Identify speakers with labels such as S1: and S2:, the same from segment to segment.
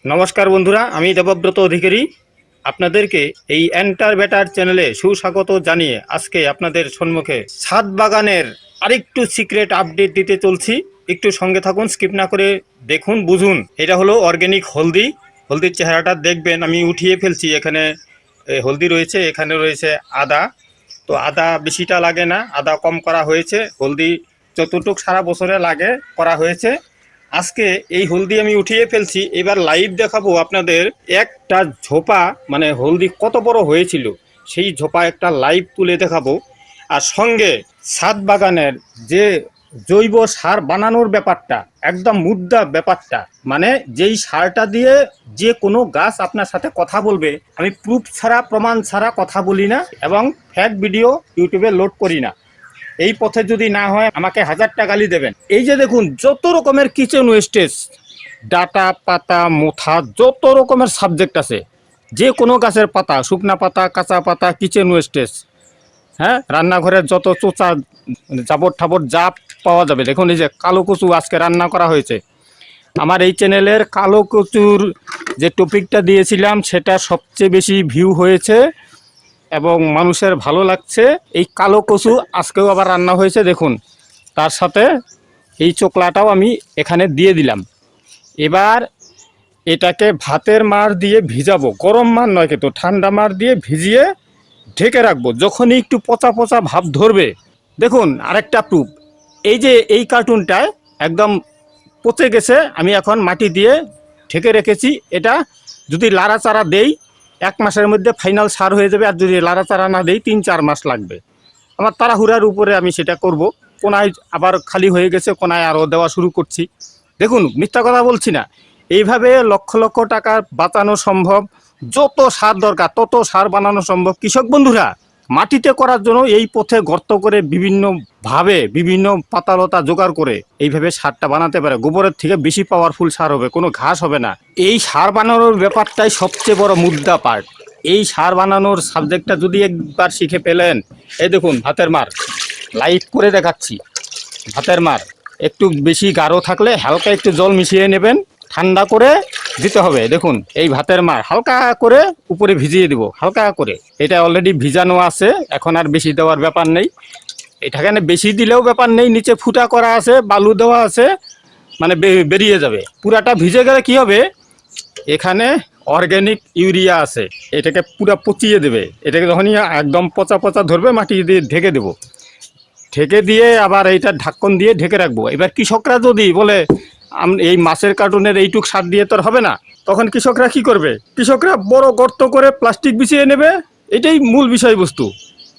S1: নমস্কার বন্ধুরা, আমি দেবব্রত অধিকারী আপনাদেরকে এই এন্টার বেটার চ্যানেলে সুস্বাগত জানিয়ে আজকে আপনাদের সম্মুখে ছাদ বাগানের আরেকটু সিক্রেট আপডেট দিতে চলছি। একটু সঙ্গে থাকুন, স্কিপ না করে দেখুন, বুঝুন। এটা হলো অর্গ্যানিক হলদি। হলদির চেহারাটা দেখবেন, আমি উঠিয়ে ফেলছি। এখানে হলদি রয়েছে, এখানে রয়েছে আদা। তো আদা বেশিটা লাগে না, আদা কম করা হয়েছে। হলদি যতটুক সারা বছরে লাগে করা হয়েছে। আজকে এই হলদি আমি উঠিয়ে ফেলছি, এবার লাইভ দেখাবো আপনাদের একটা ঝোপা, মানে হলদি কত বড় হয়েছিল সেই ঝোপা একটা লাইভ তুলে দেখাবো। আর সঙ্গে ছাদ বাগানের যে জৈব সার বানানোর ব্যাপারটা, একদম মুদ্রা ব্যাপারটা, মানে যেই সারটা দিয়ে যে কোনো গাছ আপনার সাথে কথা বলবে। আমি প্রুফ ছাড়া, প্রমাণ ছাড়া কথা বলি না এবং ফেক ভিডিও ইউটিউবে লোড করি না। এই পথে যদি না হয় আমাকে 1000টা গালি দেবেন। এই যে দেখুন, যত রকমের কিচেন ওয়েস্টেজ, ডাটা, পাতা, মোথা, যত রকমের সাবজেক্ট আছে। যে কোনো গাছের পাতা, শুকনা পাতা, কাঁচা পাতা, কিচেন ওয়েস্টেজ, হ্যাঁ, রান্নাঘরের যত চোচা জাবর ঠাবর যা পাওয়া যাবে। দেখুন এই যে কালো কচু আজকে রান্না করা হয়েছে। আমার এই চ্যানেলের কালো কচুর যে টপিকটা দিয়েছিলাম সেটা সবচেয়ে বেশি ভিউ হয়েছে এবং মানুষের ভালো লাগছে। এই কালো কচু আজকেও আবার রান্না হয়েছে দেখুন। তার সাথে এই চোকলাটাও আমি এখানে দিয়ে দিলাম। এবার এটাকে ভাতের মাড় দিয়ে ভিজাবো, গরম মাড় নয় কিন্তু ঠান্ডা মাড় দিয়ে ভিজিয়ে ঢেকে রাখবো। যখনই একটু পচা পচা ভাব ধরবে, দেখুন আরেকটা প্রুফ, এই যে এই কার্টুনটায় একদম পচে গেছে। আমি এখন মাটি দিয়ে ঢেকে রেখেছি। এটা যদি লাড়াচাড়া দেই 1 মাসের মধ্যে ফাইনাল সার হয়ে যাবে, আর যদি লাড়াচাড়া না দেই 3-4 মাস লাগবে। আমার তাড়াহুড়ার উপরে আমি সেটা করব। কোনায় আবার খালি হয়ে গেছে, কোনায় আরও দেওয়া শুরু করছি। দেখুন, মিথ্যা কথা বলছি না। এইভাবে লক্ষ লক্ষ টাকা বাঁচানো সম্ভব। যত সার দরকার তত সার বানানো সম্ভব। কৃষক বন্ধুরা, মাটিতে করার জন্য এই পথে গর্ত করে বিভিন্নভাবে বিভিন্ন পাতালতা জোগাড় করে এইভাবে সারটা বানাতে পারে। গোবরের থেকে বেশি পাওয়ারফুল সার হবে, কোনো ঘাস হবে না। এই সার বানানোর ব্যাপারটাই সবচেয়ে বড় মুদ্রা পার্ট। এই সার বানানোর সাবজেক্টটা যদি একবার শিখে পেলেন, এই দেখুন ভাতের মার লাইভ করে দেখাচ্ছি। ভাতের মার একটু বেশি গাঢ় থাকলে হালকা একটু জল মিশিয়ে নেবেন, ঠান্ডা করে দিতে হবে। দেখুন এই ভাতের মার হালকা করে উপরে ভিজিয়ে দিব, হালকা করে। এটা অলরেডি ভিজানো আছে, এখন আর বেশি দেওয়ার ব্যাপার নেই। এটাখানে বেশি দিলেও ব্যাপার নেই, নিচে ফুটা করা আছে, বালু দেওয়া আছে, মানে বেরিয়ে যাবে। পুরাটা ভিজে গেলে কি হবে, এখানে অর্গ্যানিক ইউরিয়া আছে, এটাকে পুরো পচিয়ে দেবে। এটাকে যখনই একদম পচা পচা ধরবে মাটি দিয়ে ঢেকে দেবো। ঢেকে দিয়ে আবার এইটা ঢাকন দিয়ে ঢেকে রাখবো। এবার কৃষকরা যদি বলে এই মাছের কার্টুনের এইটুক সার দিয়ে তো হবে না, তখন কৃষকরা কি করবে? কৃষকরা বড় গর্ত করে প্লাস্টিক বিছিয়ে নেবে। এটাই মূল বিষয়বস্তু।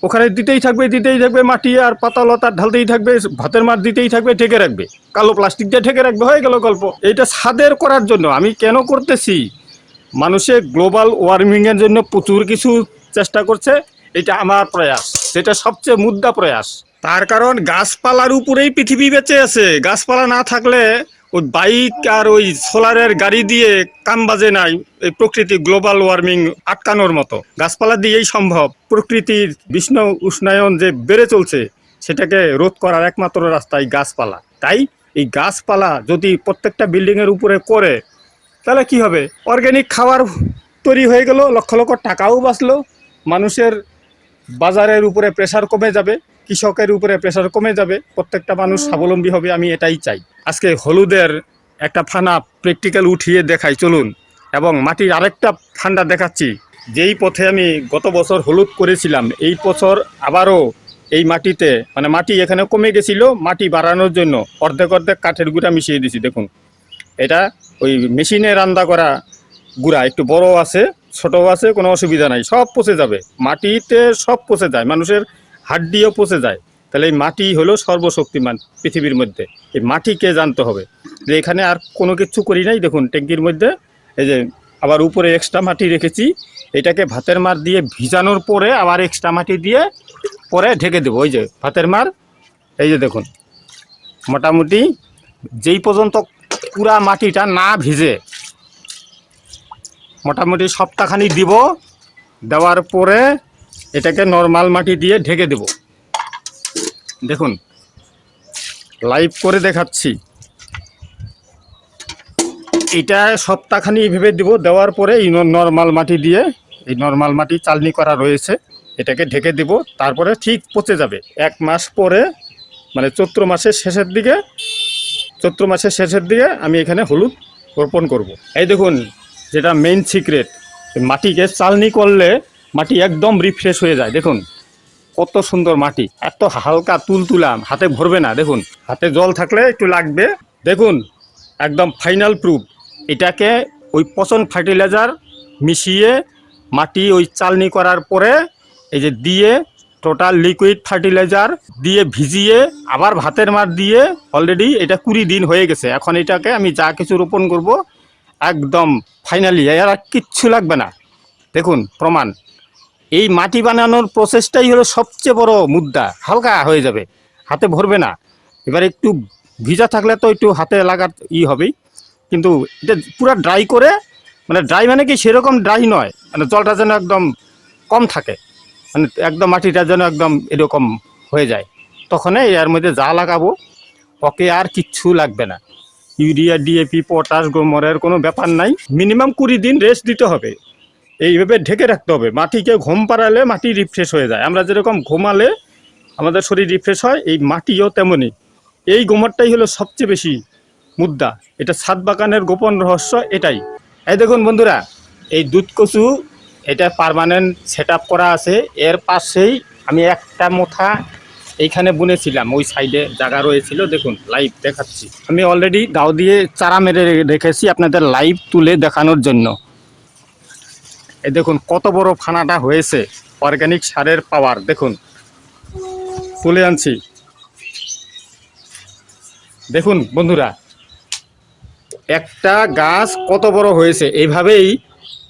S1: ওখানে দিতেই থাকবে মাটি আর পাতালতা ঢালতেই থাকবে, ভাতের মার দিতেই থাকবে, ঢেকে রাখবে, কালো প্লাস্টিক দিয়ে ঢেকে রাখবে, হয়ে গেল গল্প। এইটা ছাদের করার জন্য আমি কেন করতেছি, মানুষের গ্লোবাল ওয়ার্মিংয়ের জন্য প্রচুর কিছু চেষ্টা করছে। এটা আমার প্রয়াস, যেটা সবচেয়ে মুদ্রা প্রয়াস। তার কারণ গাছপালার উপরেই পৃথিবী বেঁচে আছে। গাছপালা না থাকলে ওই বাইক আর ওই সোলারের গাড়ি দিয়ে কাম বাজে নাই এই প্রকৃতি গ্লোবাল ওয়ার্মিং আটকানোর মতো। গাছপালা দিয়েই সম্ভব। প্রকৃতির বিশ্ব উষ্ণায়ন যে বেড়ে চলছে সেটাকে রোধ করার একমাত্র রাস্তাই গাছপালা। তাই এই গাছপালা যদি প্রত্যেকটা বিল্ডিংয়ের উপরে করে, তাহলে কি হবে? অর্গ্যানিক খাবার তৈরি হয়ে গেল, লক্ষ লক্ষ টাকাও বাঁচলো। মানুষের বাজারের উপরে প্রেসার কমে যাবে, কৃষকের উপরে প্রেসার কমে যাবে, প্রত্যেকটা মানুষ স্বাবলম্বী হবে। আমি এটাই চাই। আজকে হলুদের একটা ফানা প্র্যাকটিক্যাল উঠিয়ে দেখাই চলুন, এবং মাটির আরেকটা ফান্ডা দেখাচ্ছি। যেই পথে আমি গত বছর হলুদ করেছিলাম, এই বছর আবারও এই মাটিতে, মানে মাটি এখানে কমে গেছিল, মাটি বাড়ানোর জন্য অর্ধেক অর্ধেক কাঠের গুঁড়া মিশিয়ে দিছি। দেখুন এটা ওই মেশিনে রান্না করা গুঁড়া, একটু বড় আছে, ছোট আছে, কোনো অসুবিধা নাই, সব পচে যাবে। মাটিতে সব পচে যায়, মানুষের হাড্ডিও পচে যায়। তাহলে এই মাটি হলো সর্বশক্তিমান পৃথিবীর মধ্যে। এই মাটিকে জানতে হবে যে এখানে আর কোনো কিছু করি নাই। দেখুন ট্যাঙ্কির মধ্যে এই যে আবার উপরে এক্সট্রা মাটি রেখেছি। এটাকে ভাতের মার দিয়ে ভিজানোর পরে আবার এক্সট্রা মাটি দিয়ে পরে ঢেকে দেবো। ওই যে ভাতের মার, এই যে দেখুন মোটামুটি যেই পর্যন্ত পুরা মাটিটা না ভিজে, মোটামুটি সপ্তাহখানি দিব। দেওয়ার পরে এটাকে নর্মাল মাটি দিয়ে ঢেকে দেব। দেখুন লাইভ করে দেখাচ্ছি। এটা সপ্তাহখানি ভেবে দিব, দেওয়ার পরে এই নর্মাল মাটি দিয়ে, এই নর্মাল মাটি চালনি করা রয়েছে, এটাকে ঢেকে দিব, তারপরে ঠিক পচে যাবে। 1 মাস পরে মানে চৈত্র মাসের শেষের দিকে আমি এখানে হলুদ রোপণ করব। এই দেখুন, যেটা মেইন সিক্রেট, মাটিকে চালনি করলে মাটি একদম রিফ্রেশ হয়ে যায়। দেখুন কত সুন্দর মাটি, এত হালকা তুলতুলা, হাতে ভরবে না। দেখুন হাতে জল থাকলে একটু লাগবে। দেখুন একদম ফাইনাল প্রুফ। এটাকে ওই পচন ফার্টিলাইজার মিশিয়ে মাটি ওই চালনি করার পরে এই যে দিয়ে টোটাল লিকুইড ফার্টিলাইজার দিয়ে ভিজিয়ে আবার ভাতের মার দিয়ে অলরেডি এটা 20 দিন হয়ে গেছে। এখন এটাকে আমি যা কিছু রোপণ করব একদম ফাইনালি, আর কিচ্ছু লাগবে না। দেখুন প্রমাণ। এই মাটি বানানোর প্রসেসটাই হলো সবচেয়ে বড় মুদ্রা। হালকা হয়ে যাবে, হাতে ভরবে না। এবার একটু ভিজা থাকলে তো একটু হাতে লাগার হবেই, কিন্তু এটা পুরো ড্রাই করে, মানে ড্রাই মানে কি সেরকম ড্রাই নয়, মানে জলটা যেন একদম কম থাকে, মানে একদম মাটিটা যেন একদম এরকম হয়ে যায়। তখন এর মধ্যে যা লাগাবো ওকে আর কিচ্ছু লাগবে না। ইউরিয়া, ডিএপি, পটাশ, গ্রোমরের কোনো ব্যাপার নাই। মিনিমাম 20 দিন রেস্ট দিতে হবে, এইভাবে ঢেকে রাখতে হবে। মাটিকে ঘুম পাড়ালে মাটি রিফ্রেশ হয়ে যায়। আমরা যেরকম ঘুমালে আমাদের শরীর রিফ্রেশ হয়, এই মাটিও তেমনই। এই গোমরটাই হলো সবচেয়ে বেশি মুদ্রা। এটা ছাদ বাগানের গোপন রহস্য এটাই। এই দেখুন বন্ধুরা, এই দুধ কচু এটা পার্মানেন্ট সেট করা আছে। এর পাশেই আমি একটা মোথা এইখানে বুনেছিলাম, ওই সাইডে জায়গা রয়েছিল। দেখুন লাইভ দেখাচ্ছি, আমি অলরেডি দাও দিয়ে চারা মেরে রেখেছি আপনাদের লাইভ তুলে দেখানোর জন্য। এই দেখুন কত বড় ফানাটা হয়েছে, অর্গানিক সারের পাওয়ার। দেখুন তুলে আনছি, দেখুন বন্ধুরা একটা গাছ কত বড় হয়েছে। এইভাবেই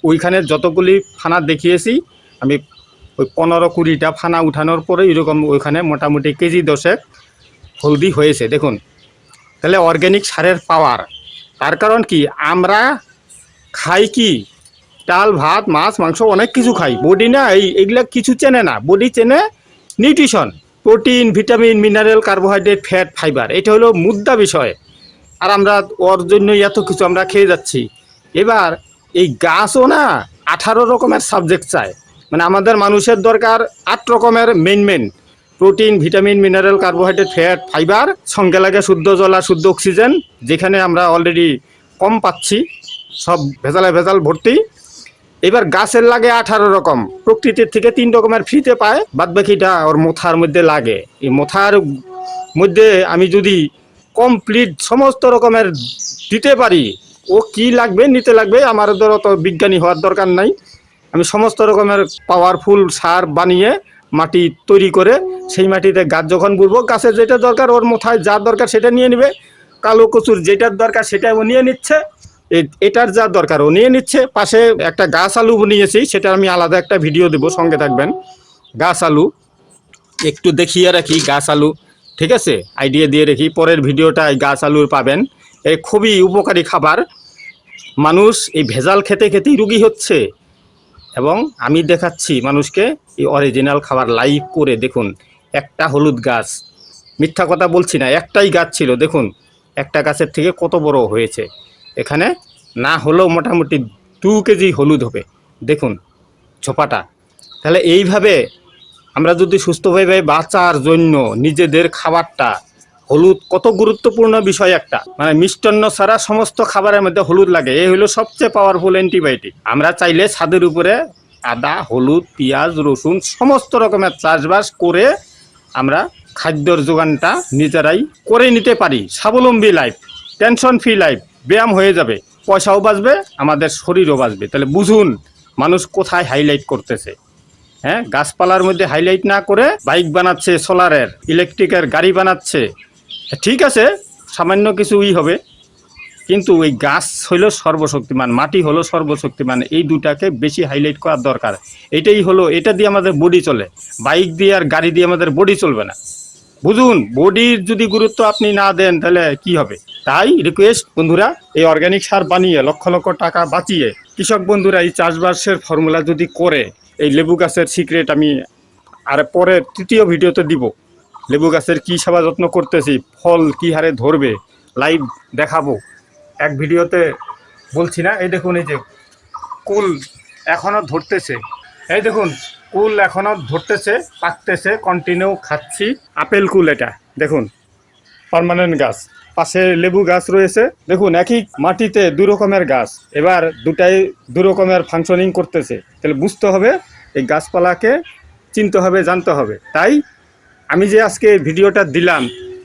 S1: ওইখানে যতগুলি ফানা দেখিয়েছি আমি, ওই 15-20টা ফানা উঠানোর পরে এরকম ওইখানে মোটামুটি কেজি 10 হলদি হয়েছে। দেখুন তাহলে অর্গানিক সারের পাওয়ার। তার কারণ কি, আমরা খাই কি, ডাল ভাত মাছ মাংস অনেক কিছু খাই, বডি না এইগুলা কিছু চেনে না। বডি চেনে nutrition, protein, vitamin, mineral, carbohydrate, fat, fibre. এটা হলো মুদ্রা বিষয়। আর আমরা ওর জন্যই এত কিছু আমরা খেয়ে যাচ্ছি। এবার এই গাছও না 18 রকমের সাবজেক্ট চায়। মানে আমাদের মানুষের দরকার 8 রকমের main protein, vitamin, mineral, carbohydrate, fat, fibre. সঙ্গে লাগে শুদ্ধ জল আর শুদ্ধ অক্সিজেন, যেখানে আমরা অলরেডি কম পাচ্ছি, সব ভেজাল ভর্তি। এবার গাছের লাগে 18 রকম, প্রকৃতির থেকে 3 রকমের ফ্রিতে পায়, বাদ বাকিটা ওর মোথার মধ্যে লাগে। এই মোথার মধ্যে আমি যদি কমপ্লিট সমস্ত রকমের দিতে পারি, ও কি লাগবে নিতে লাগবে, আমার অত বিজ্ঞানী হওয়ার দরকার নাই। আমি সমস্ত রকমের পাওয়ারফুল সার বানিয়ে মাটি তৈরি করে সেই মাটিতে গাছ যখন বুনবো, গাছের যেটা দরকার ওর মোথায় যা দরকার সেটা নিয়ে নেবে, কালো কচুর যেটার দরকার সেটা ও নিয়ে নিচ্ছে, এটার যা দরকার ও নিয়ে নিচ্ছে। পাশে একটা গাছ আলু নিয়েছি, সেটা আমি আলাদা একটা ভিডিও দেবো, সঙ্গে থাকবেন। গাছ আলু একটু দেখিয়ে রাখি, গাছ আলু ঠিক আছে, আইডিয়া দিয়ে রেখি, পরের ভিডিওটায় গাছ আলুর পাবেন। এই খুবই উপকারী খাবার। মানুষ এই ভেজাল খেতে খেতেই রুগী হচ্ছে, এবং আমি দেখাচ্ছি মানুষকে এই অরিজিনাল খাবার লাইভ করে। দেখুন একটা হলুদ গাছ, মিথ্যা কথা বলছি না, একটাই গাছ ছিল। দেখুন একটা গাছের থেকে কত বড় হয়েছে। এখানে না হলেও মোটামুটি 2 কেজি হলুদ হবে। দেখুন ছোপাটা। তাহলে এইভাবে আমরা যদি সুস্থভাবে বাঁচার জন্য নিজেদের খাবারটা, হলুদ কত গুরুত্বপূর্ণ বিষয় একটা, মানে মিষ্টান্ন ছাড়া সমস্ত খাবারের মধ্যে হলুদ লাগে। এই হলো সবচেয়ে পাওয়ারফুল অ্যান্টিবায়োটিক। আমরা চাইলে ছাদের উপরে আদা, হলুদ, পেঁয়াজ, রসুন সমস্ত রকমের চাষবাস করে আমরা খাদ্যর যোগানটা নিজেরাই করে নিতে পারি। স্বাবলম্বী লাইফ, টেনশন ফ্রি লাইফ, ব্যায়াম হয়ে যাবে, পয়সাও বাঁচবে, আমাদের শরীরও বাঁচবে। তাহলে বুঝুন মানুষ কোথায় হাইলাইট করতেছে। হ্যাঁ, গাছপালার মধ্যে হাইলাইট না করে বাইক বানাচ্ছে, সোলারের ইলেকট্রিকের গাড়ি বানাচ্ছে। ঠিক আছে, সামান্য কিছুই হবে, কিন্তু ওই গাছ হলো সর্বশক্তিমান, মাটি হলো সর্বশক্তিমান। এই দুটাকে বেশি হাইলাইট করার দরকার। এটাই হলো, এটা দিয়ে আমাদের বডি চলে, বাইক দিয়ে আর গাড়ি দিয়ে আমাদের বডি চলবে না। বুঝুন, বডির যদি গুরুত্ব আপনি না দেন তাহলে কি হবে। তাই রিকোয়েস্ট বন্ধুরা, এই অর্গানিক সার বানিয়ে লক্ষ লক্ষ টাকা বাঁচিয়ে কৃষক বন্ধুরা এই চাষবাসের ফর্মুলা যদি করে, এই লেবু গাছের সিক্রেট আমি আর পরে 3য় ভিডিওতে দিব। লেবু গাছের কী সেবা যত্ন করতেছি, ফল কী হারে ধরবে, লাইভ দেখাবো। এক ভিডিওতে বলছি না। এই দেখুন, এই যে কুল এখনো ধরতেছে, এই দেখুন কুল এখনো ধরতেছে, পাকতেছে, কন্টিনিউ খাচ্ছি। আপেল কুল এটা দেখুন, পার্মানেন্ট গাছ। পাশে লেবু গাছ রয়েছে, দেখুন একই মাটিতে দু রকমের গাছ, এবার দুটাই দু রকমের ফাংশনিং করতেছে। তাহলে বুঝতে হবে, এই গাছপালাকে চিনতে হবে, জানতে হবে। তাই আমি যে আজকে ভিডিওটা দিলাম,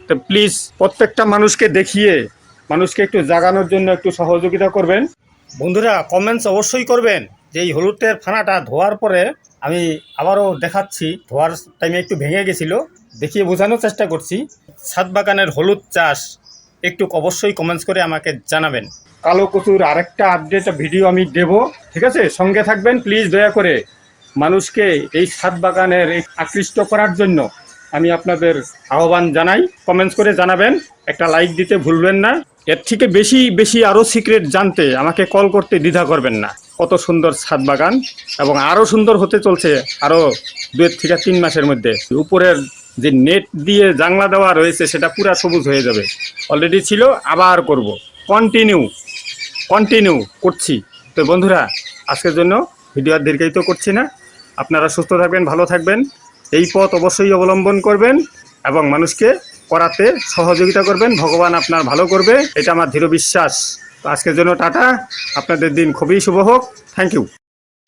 S1: তো প্লিজ প্রত্যেকটা মানুষকে দেখিয়ে মানুষকে একটু জাগানোর জন্য একটু সহযোগিতা করবেন। বন্ধুরা কমেন্টস অবশ্যই করবেন যে এই হলুদের ফানাটা ধোয়ার পরে আমি আবারও দেখাচ্ছি, ধোয়ার টাইমে একটু ভেঙে গেছিল, দেখিয়ে বোঝানোর চেষ্টা করছি। ছাদ বাগানের হলুদ চাষ একটু অবশ্যই কমেন্টস করে আমাকে জানাবেন। কালো কচুর আরেকটা আপডেট ভিডিও আমি দেব, ঠিক আছে? সঙ্গে থাকবেন প্লিজ, দয়া করে। মানুষকে এই ছাদ বাগানের আকৃষ্ট করার জন্য আমি আপনাদের আহ্বান জানাই। কমেন্টস করে জানাবেন, একটা লাইক দিতে ভুলবেন না। এর থেকে বেশি বেশি আরও সিক্রেট জানতে আমাকে কল করতে দ্বিধা করবেন না। কত সুন্দর ছাদ বাগান, এবং আরও সুন্দর হতে চলছে আরও 2 থেকে 3 মাসের মধ্যে। উপরের যে নেট দিয়ে জানলা দেওয়া রয়েছে সেটা পুরা সবুজ হয়ে যাবে। অলরেডি ছিল, আবার করব, কন্টিনিউ করছি। তো বন্ধুরা, আজকের জন্য ভিডিও আর দীর্ঘায়িত করছি না। আপনারা সুস্থ থাকবেন, ভালো থাকবেন, এই পথ অবশ্যই অবলম্বন করবেন এবং মানুষকে করাতে সহযোগিতা করবেন। ভগবান আপনার ভালো করবে, এটা আমার দৃঢ় বিশ্বাস। তো আজকের জন্য টাটা, আপনাদের দিন খুবই শুভ হোক। Thank you.